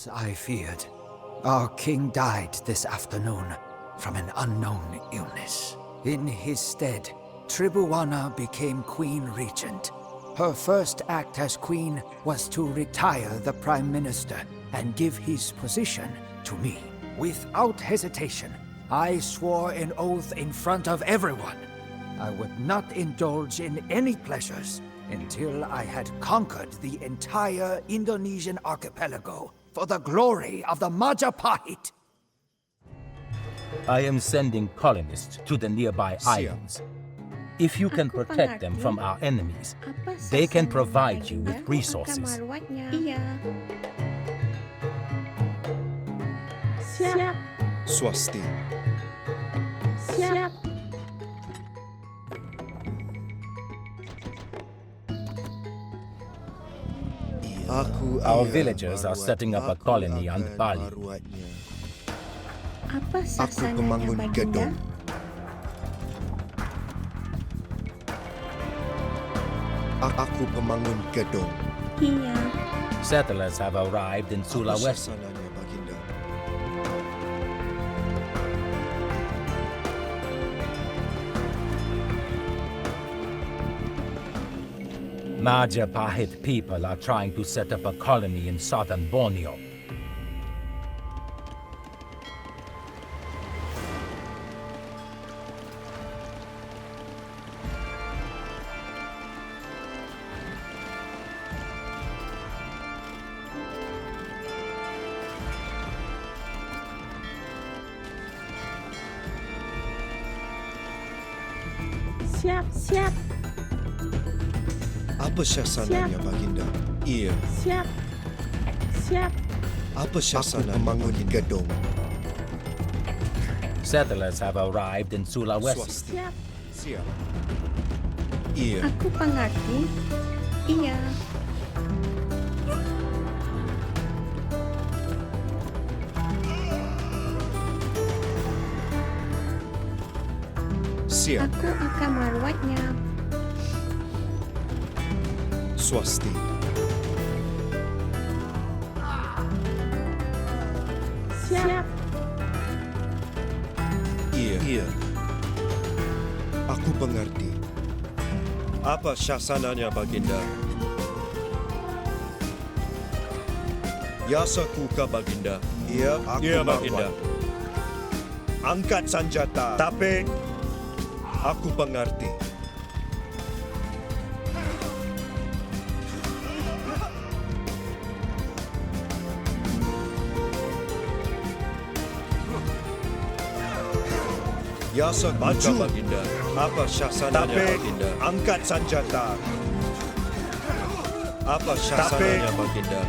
As I feared, our king died this afternoon from an unknown illness. In his stead, Tribuana became Queen Regent. Her first act as queen was to retire the Prime Minister and give his position to me. Without hesitation, I swore an oath in front of everyone. I would not indulge in any pleasures until I had conquered the entire Indonesian archipelago for the glory of the Majapahit. I am sending colonists to the nearby islands. If you can protect them from our enemies, they can provide you with resources. Iya. Siap. Swasti. Siap. Our villagers are setting up a colony on Bali. Apa Aku sasananya, pemangun Baginda? gedung. Aku pemangun gedung. Iya. Settlers have arrived in Sulawesi. Sasananya, Baginda. Majapahit people are trying to set up a colony in southern Borneo. Siap, siap, Apa sasananya, Baginda? Iya. siap, siap. Apa sasananya, pemangun gedung? Settlers have arrived in Sulawesi. Swasti. Siap. Siap. Iya. Aku pengerti. Iya. Siap. Aku akan merawatnya. Swasti. Siap. Iya. Iya. Aku mengerti. Apa sasananya, Baginda? Yasakuka, Baginda. Iya, aku Baginda. Angkat senjata. Tapi aku mengerti. Yasak maju, Baginda. Apa sasananya, Baginda? Angkat senjata. Apa sasananya, Baginda?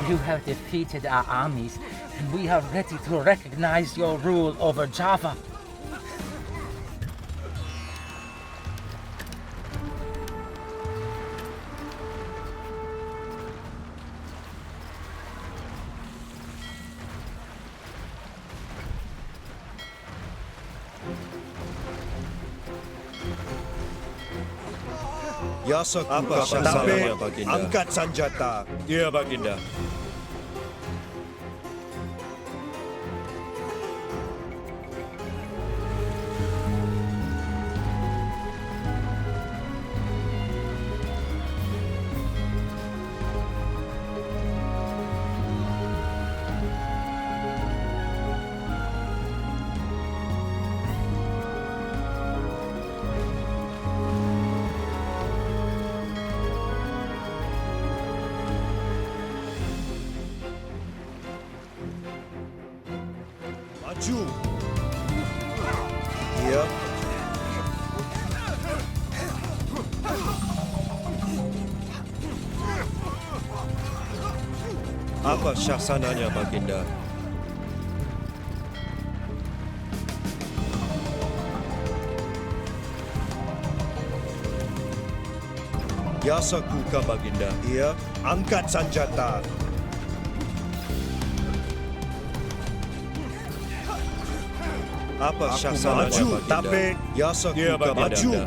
You have defeated our armies, and we are ready to recognize your rule over Java. Yasak apa sasananya, Baginda? Angkat senjata. Iya, Baginda. Maju. Iya. Apa sasananya, Baginda? Yasakuka Baginda. Iya, angkat senjata. Apa syasananya maju, Baginda? tapi Yasakuka maju. Baginda.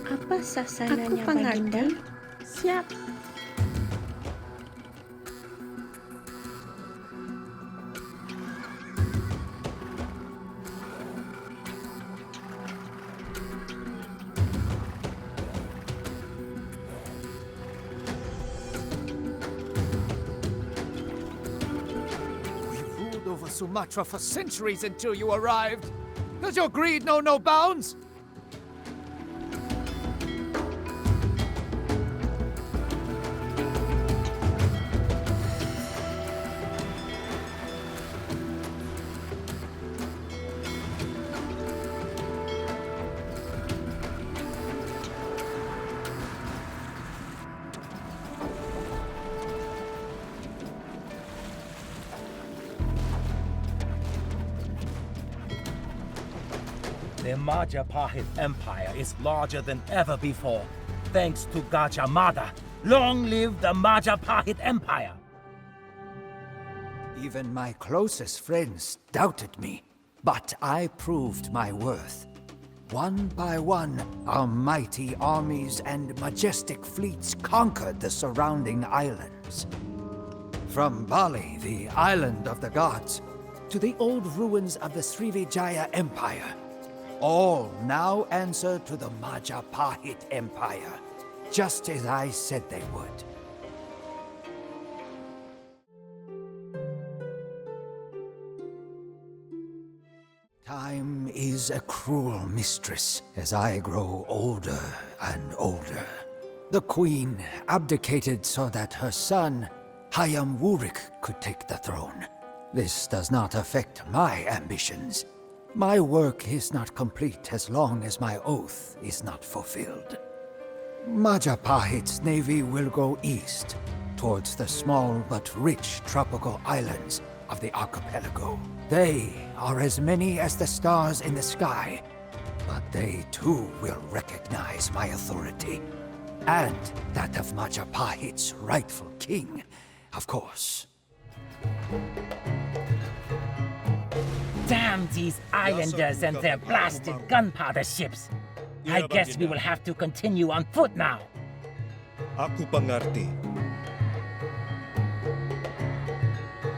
Apa sasananya Baginda? Siap. We ruled over Sumatra for centuries until you arrived. Does your greed know no bounds? The Majapahit Empire is larger than ever before, thanks to Gajah Mada. Long live the Majapahit Empire! Even my closest friends doubted me, but I proved my worth. One by one, our mighty armies and majestic fleets conquered the surrounding islands. From Bali, the island of the gods, to the old ruins of the Srivijaya Empire, all now answer to the Majapahit Empire, just as I said they would. Time is a cruel mistress as I grow older and older. The queen abdicated so that her son, Hayam Wurik, could take the throne. This does not affect my ambitions. My work is not complete as long as my oath is not fulfilled. Majapahit's navy will go east, towards the small but rich tropical islands of the archipelago. They are as many as the stars in the sky, but they too will recognize my authority, and that of Majapahit's rightful king, of course. Damn these islanders and their blasted gunpowder ships! I guess we will have to continue on foot now. Aku pengerti.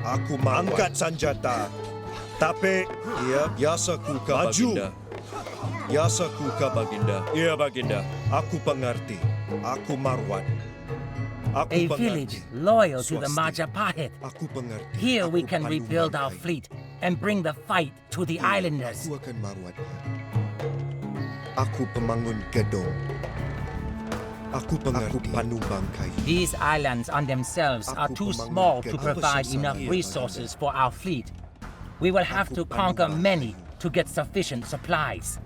Aku angkat senjata. Tapi, iya, Yasakuka Baginda. Yasakuka Baginda. Iya, Baginda. Aku pengerti. Aku Marwan. Aku A pengerti. village loyal to the Swasti. Majapahit. Aku pengerti. Here we Aku can rebuild our panumbangkai. fleet and bring the fight to the islanders. Aku akan merawatnya. Aku pemangun gedung. Aku pengerti. Aku panumbangkai. These islands on themselves are too small to provide enough resources for our fleet. We will have to conquer many to get sufficient supplies.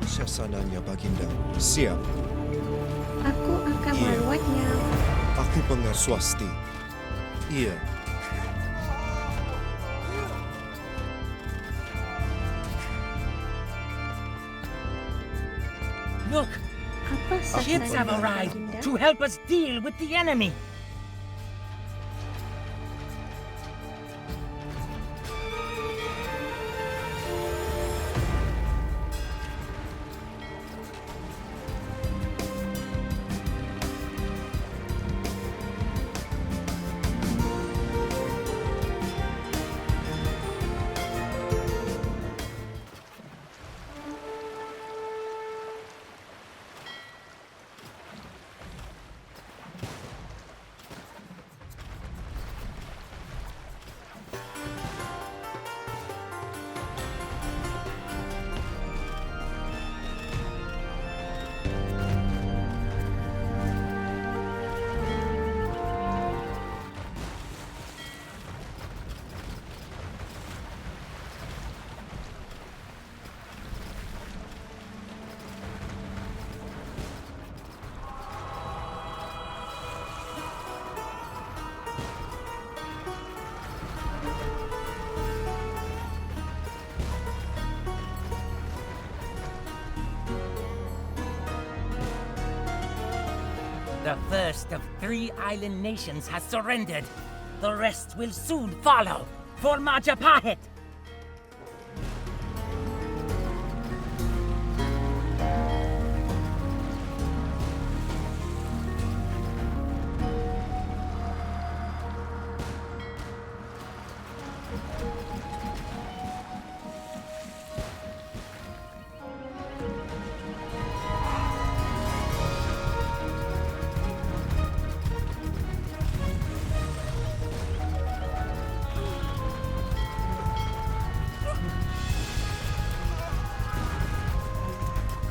Sasananya Baginda. Siap. Aku akan Iya. merawatnya. Aku pengerti. Swasti. Iya. Look, Apa ships have sasananya arrived Baginda? to help us deal with the enemy. The first of 3 island nations has surrendered. The rest will soon follow for Majapahit.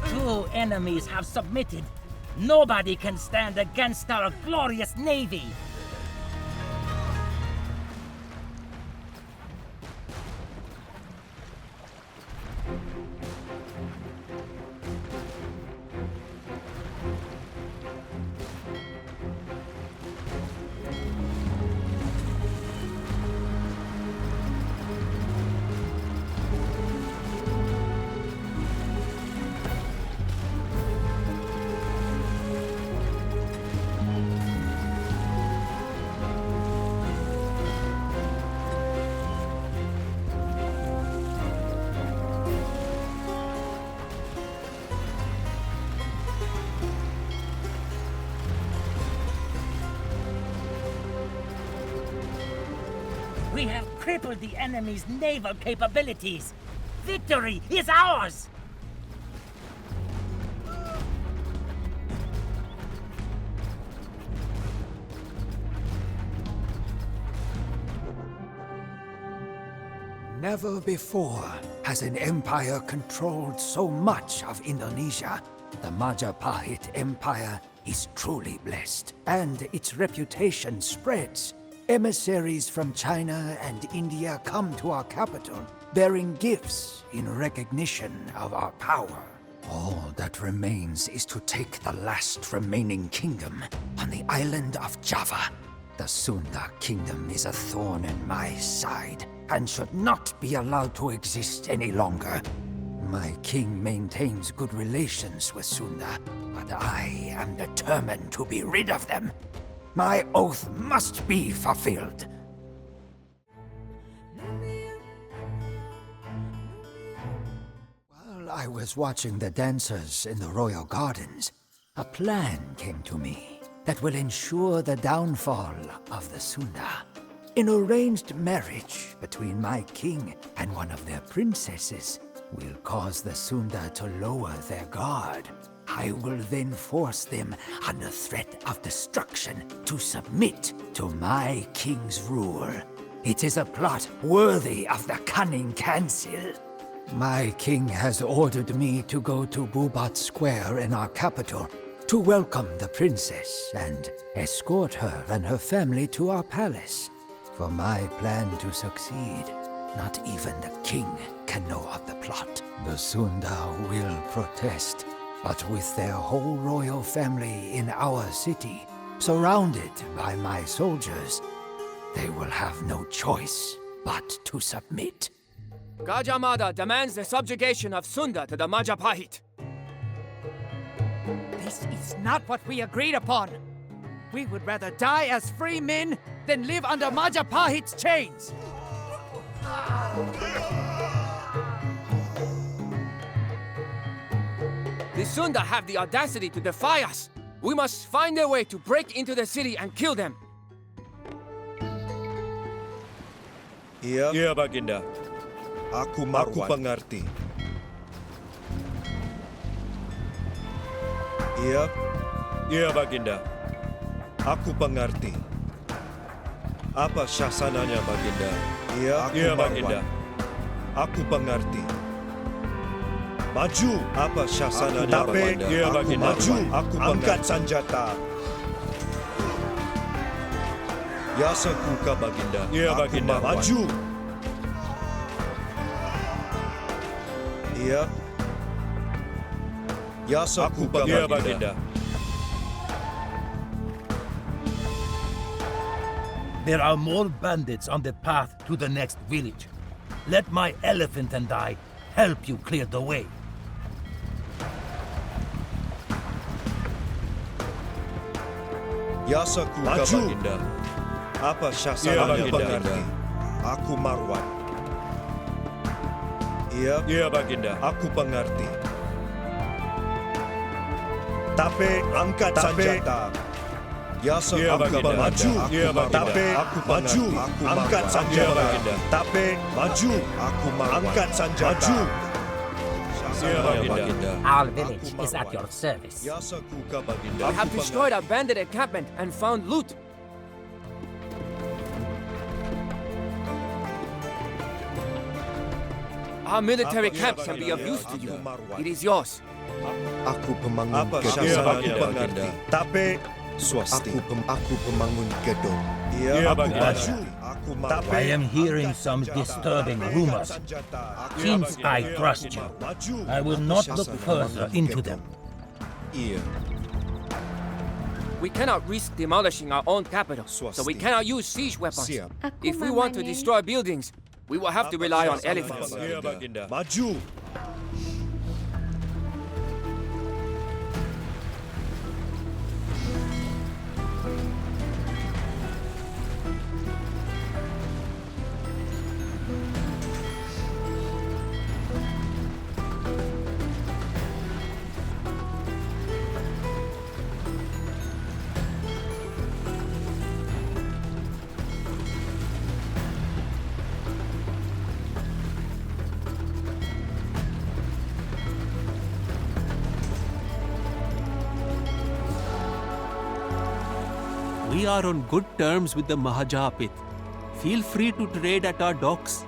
Two enemies have submitted. Nobody can stand against our glorious navy. We have crippled the enemy's naval capabilities. Victory is ours! Never before has an empire controlled so much of Indonesia. The Majapahit Empire is truly blessed, and its reputation spreads. Emissaries from China and India come to our capital, bearing gifts in recognition of our power. All that remains is to take the last remaining kingdom on the island of Java. The Sunda kingdom is a thorn in my side, and should not be allowed to exist any longer. My king maintains good relations with Sunda, but I am determined to be rid of them. My oath must be fulfilled. While I was watching the dancers in the royal gardens, a plan came to me that will ensure the downfall of the Sunda. An arranged marriage between my king and one of their princesses will cause the Sunda to lower their guard. I will then force them, under threat of destruction, to submit to my king's rule. It is a plot worthy of the cunning Council. My king has ordered me to go to Bubat Square in our capital to welcome the princess and escort her and her family to our palace. For my plan to succeed, not even the king can know of the plot. The Sunda will protest, but with their whole royal family in our city, surrounded by my soldiers, they will have no choice but to submit. Gajah Mada demands the subjugation of Sunda to the Majapahit. This is not what we agreed upon. We would rather die as free men than live under Majapahit's chains. The Sunda have the audacity to defy us. We must find a way to break into the city and kill them. Iya, Iya, Baginda. aku pengerti. Iya, Iya, Baginda. aku pengerti. Apa syasananya, Baginda? Iya, Iya, Baginda. Aku pengerti. Maju. Apa syasananya, Baginda? Iya, Baginda. Maju. Aku angkat senjata. Ya sekuka, Baginda. Iya, Aku Baginda. maju. Iya. Ya sekuka, Iya, Baginda. Baginda. There are more bandits on the path to the next village. Let my elephant and I help you clear the way. Yasaku Maju. Baginda. Apa Iya, syasananya Baginda. pengerti? Aku Marwan. Iya, Iya, Baginda. aku pengerti. Tapi angkat senjata. Yasaku Iya, Baginda. maju. Iya, Baginda. Tapi Aku maju. Marwan. Angkat Iya, senjata. Baginda. Tapi maju. Aku angkat senjata. Iya, Syasananya Baginda. Our village is at your service. Yasaku Baginda. We have destroyed a bandit encampment and found loot. Our military camp can be of use to you. It is yours. Aku pembangun Apa gedung. syasananya, Aku Baginda? Tapi swasti. Aku pembangun gedung. Iya, Iya, aku Baginda. maju. Aku tapi I am hearing some disturbing rumors. Since I trust you, I will not look further into them. Iya, We cannot risk demolishing our own capital, so we Swasti. cannot use siege weapons. siap. Aku If we want to mamanya. destroy buildings, we will have to rely on elephants. Iya, Baginda. Maju. We are on good terms with the Mahajapit. Feel free to trade at our docks.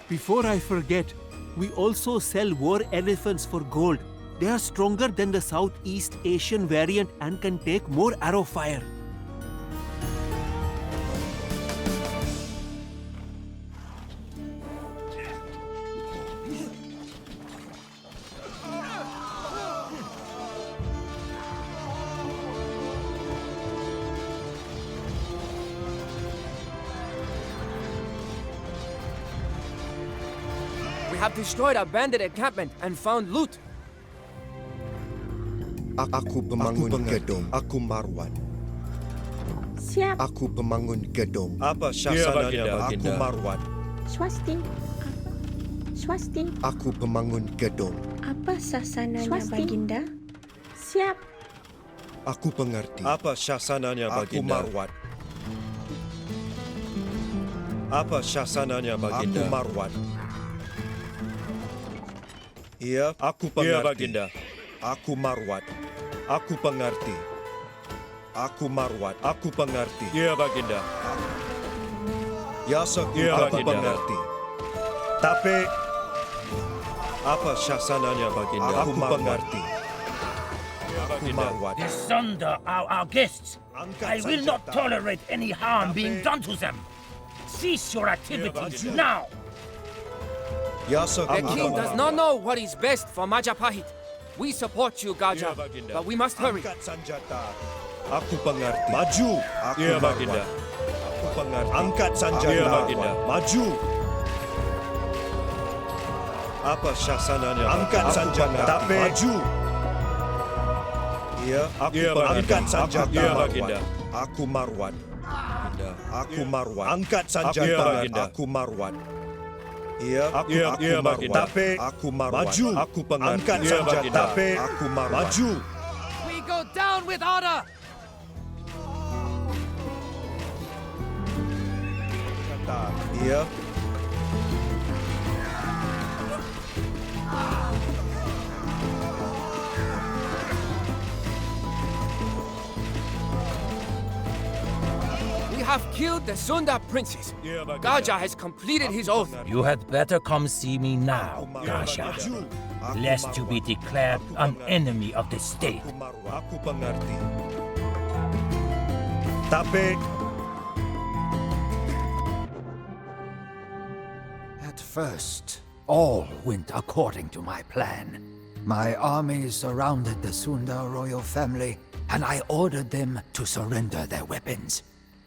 Before I forget, we also sell war elephants for gold. They are stronger than the Southeast Asian variant and can take more arrow fire. We have destroyed a bandit encampment and found loot. Aku pembangun gedung. Aku Marwan. Siap. Aku pembangun gedung. Apa Iya, syasananya, Baginda. Aku Baginda. Marwan. Swasti. Swasti. Aku pembangun gedung. Apa sasananya, Swasti. Baginda? Siap. Aku pengerti. Apa syasananya, Baginda? Aku Marwan. Apa syasananya, Baginda? Aku Marwan. Iya, aku pengerti. Iya, Baginda. Aku Marwan. Aku pengerti. Aku Marwan. Aku pengerti. Iya, Baginda. Yasaku Iya, aku Baginda. pengerti. Tapi apa syasananya, Baginda? Aku mengerti. Iya, Aku Baginda. Marwan. Disunder are our guests. I will not tolerate any harm being done to them. Cease your activities now. Yasaku The aku king does mengerti. not know what is best for Majapahit. We support you, Gajah, Yeah, Baginda. but we must hurry. Angkat senjata. Aku pengerti. Maju. Aku Iya, Marwan. Baginda. Aku pengerti. Angkat senjata. Iya, Baginda. Maju. Apa syasananya? Angkat senjata. Tapi maju. Iya, aku Iya, Baginda. angkat senjata. Iya, Marwan. Baginda. Aku Marwan. Baginda. Aku Marwan. Angkat senjata. Iya, Baginda. Aku Marwan. Iya, Iya, iya, Marwan. Baginda. Tapi aku Marwan. Maju. Aku pengerti. Angkat Iya, senjata. Baginda. Tapi aku Marwan. Maju. We go down with honor! Iya. We have killed the Sunda princes. Yeah, Baginda. Gajah has completed his oath. You had better come see me now, Gajah, lest you be declared an enemy of the state. Aku Marwan. Aku pengerti. Tapi At first, all went according to my plan. My army surrounded the Sunda royal family, and I ordered them to surrender their weapons.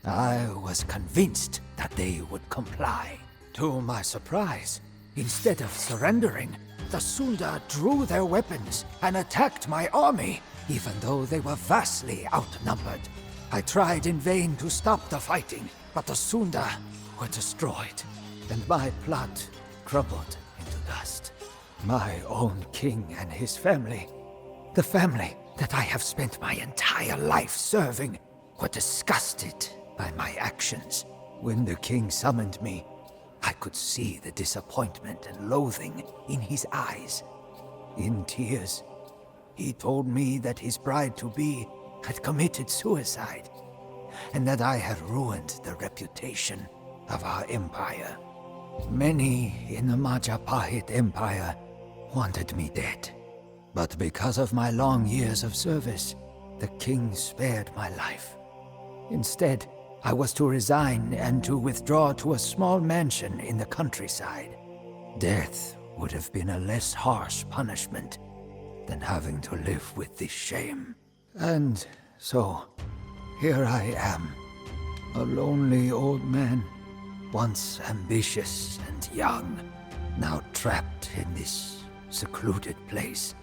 I was convinced that they would comply. To my surprise, instead of surrendering, the Sunda drew their weapons and attacked my army, even though they were vastly outnumbered. I tried in vain to stop the fighting, but the Sunda were destroyed, and my plot crumbled into dust. My own king and his family, the family that I have spent my entire life serving, were disgusted by my actions. When the king summoned me, I could see the disappointment and loathing in his eyes. In tears, he told me that his bride-to-be had committed suicide, and that I had ruined the reputation of our empire. Many in the Majapahit Empire wanted me dead, but because of my long years of service, the king spared my life. Instead, I was to resign and to withdraw to a small mansion in the countryside. Death would have been a less harsh punishment than having to live with this shame. And so, here I am, a lonely old man, once ambitious and young, now trapped in this secluded place.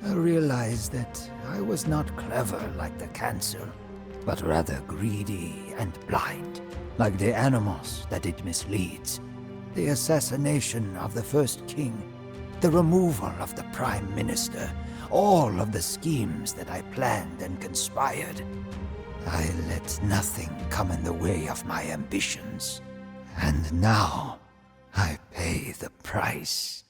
I realized that I was not clever like the Council, but rather greedy and blind, like the animals that it misleads. The assassination of the first king, the removal of the prime minister, all of the schemes that I planned and conspired. I let nothing come in the way of my ambitions. And now I pay the price.